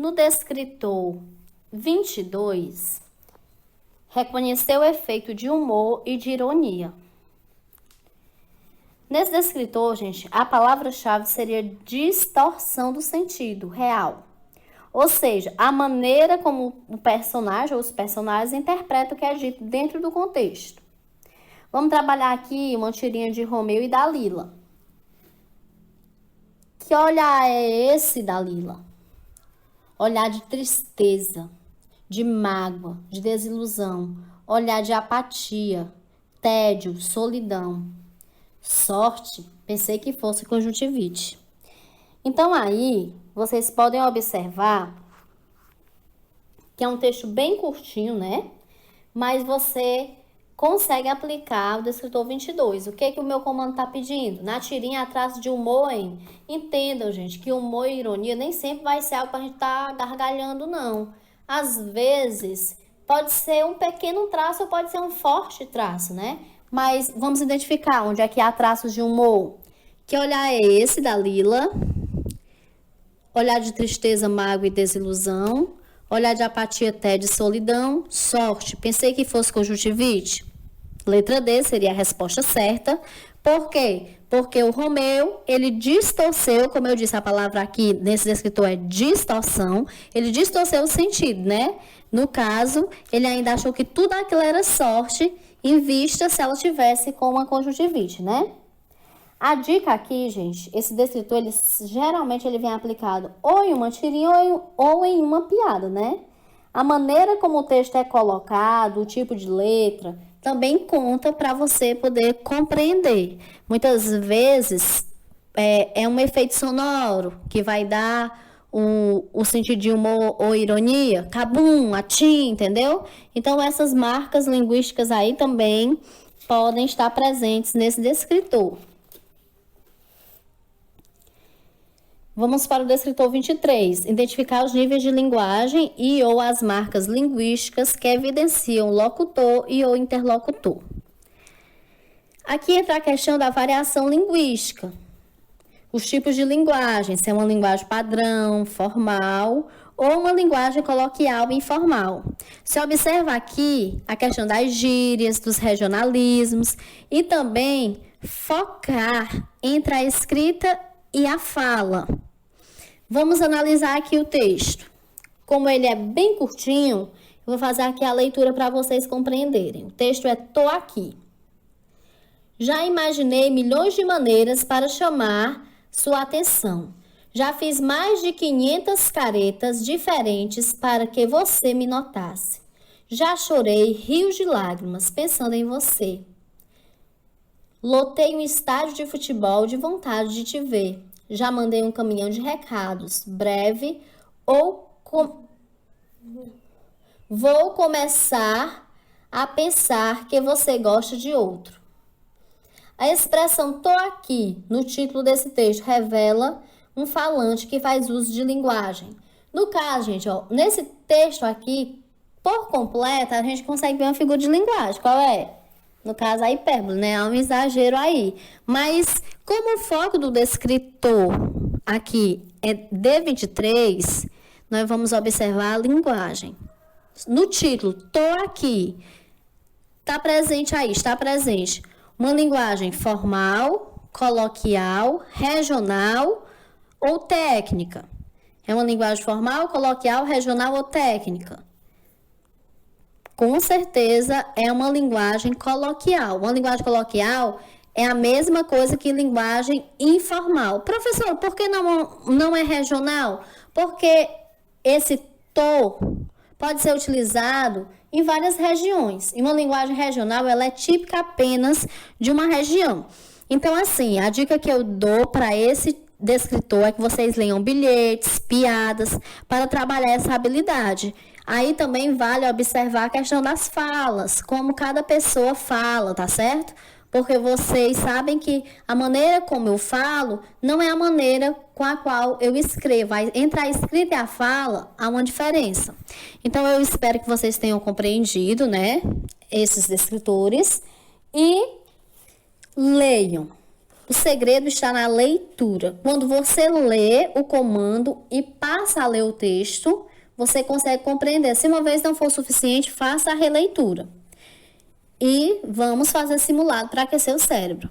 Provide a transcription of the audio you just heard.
No descritor 22, reconheceu o efeito de humor e de ironia. Nesse descritor, gente, a palavra-chave seria distorção do sentido real. Ou seja, a maneira como o personagem ou os personagens interpretam o que é dito dentro do contexto. Vamos trabalhar aqui uma tirinha de Romeu e Dalila. Que olhar é esse, Dalila? Olhar de tristeza, de mágoa, de desilusão, olhar de apatia, tédio, solidão. Sorte, pensei que fosse conjuntivite. Então aí, vocês podem observar que é um texto bem curtinho, né? Mas você consegue aplicar o descritor 22. O que o meu comando está pedindo? Na tirinha, traço de humor, hein? Entendam, gente, que humor e ironia nem sempre vai ser algo para a gente estar gargalhando, não. Às vezes, pode ser um pequeno traço ou pode ser um forte traço, né? Mas vamos identificar onde é que há traços de humor. Que olhar é esse, Dalila? Olhar de tristeza, mágoa e desilusão. Olhar de apatia, tédio e solidão. Sorte, pensei que fosse conjuntivite. Letra D seria a resposta certa. Por quê? Porque o Romeu, ele distorceu, como eu disse, a palavra aqui nesse descritor é distorção. Ele distorceu o sentido, né? No caso, ele ainda achou que tudo aquilo era sorte, em vista se ela tivesse com uma conjuntivite, né? A dica aqui, gente, esse descritor, geralmente ele vem aplicado ou em uma tirinha ou em uma piada, né? A maneira como o texto é colocado, o tipo de letra, também conta para você poder compreender. Muitas vezes é um efeito sonoro que vai dar o sentido de humor ou ironia, cabum, atim, entendeu? Então, essas marcas linguísticas aí também podem estar presentes nesse descritor. Vamos para o descritor 23. Identificar os níveis de linguagem e ou as marcas linguísticas que evidenciam o locutor e ou interlocutor. Aqui entra a questão da variação linguística. Os tipos de linguagem, se é uma linguagem padrão, formal, ou uma linguagem coloquial e informal. Se observa aqui a questão das gírias, dos regionalismos e também focar entre a escrita e a fala. Vamos analisar aqui o texto. Como ele é bem curtinho, eu vou fazer aqui a leitura para vocês compreenderem. O texto é "tô aqui". Já imaginei milhões de maneiras para chamar sua atenção. Já fiz mais de 500 caretas diferentes para que você me notasse. Já chorei rios de lágrimas pensando em você. Lotei um estádio de futebol de vontade de te ver. Já mandei um caminhão de recados, breve, vou começar a pensar que você gosta de outro. A expressão "tô aqui" no título desse texto revela um falante que faz uso de linguagem. No caso, gente, ó, nesse texto aqui, por completo, a gente consegue ver uma figura de linguagem. Qual é? No caso, a hipérbole, né? Há um exagero aí. Mas, como o foco do descritor aqui é D23, nós vamos observar a linguagem. No título, "tô aqui", está presente aí, está presente uma linguagem formal, coloquial, regional ou técnica. É uma linguagem formal, coloquial, regional ou técnica? Com certeza é uma linguagem coloquial. Uma linguagem coloquial é a mesma coisa que linguagem informal. Professor, por que não é regional? Porque esse "tô" pode ser utilizado em várias regiões. E uma linguagem regional, ela é típica apenas de uma região. Então, assim, a dica que eu dou para esse descritor é que vocês leiam bilhetes, piadas, para trabalhar essa habilidade. Aí também vale observar a questão das falas, como cada pessoa fala, tá certo? Porque vocês sabem que a maneira como eu falo não é a maneira com a qual eu escrevo. Entre a escrita e a fala, há uma diferença. Então, eu espero que vocês tenham compreendido, né, esses descritores e leiam. O segredo está na leitura. Quando você lê o comando e passa a ler o texto, você consegue compreender. Se uma vez não for suficiente, faça a releitura. E vamos fazer simulado para aquecer o cérebro.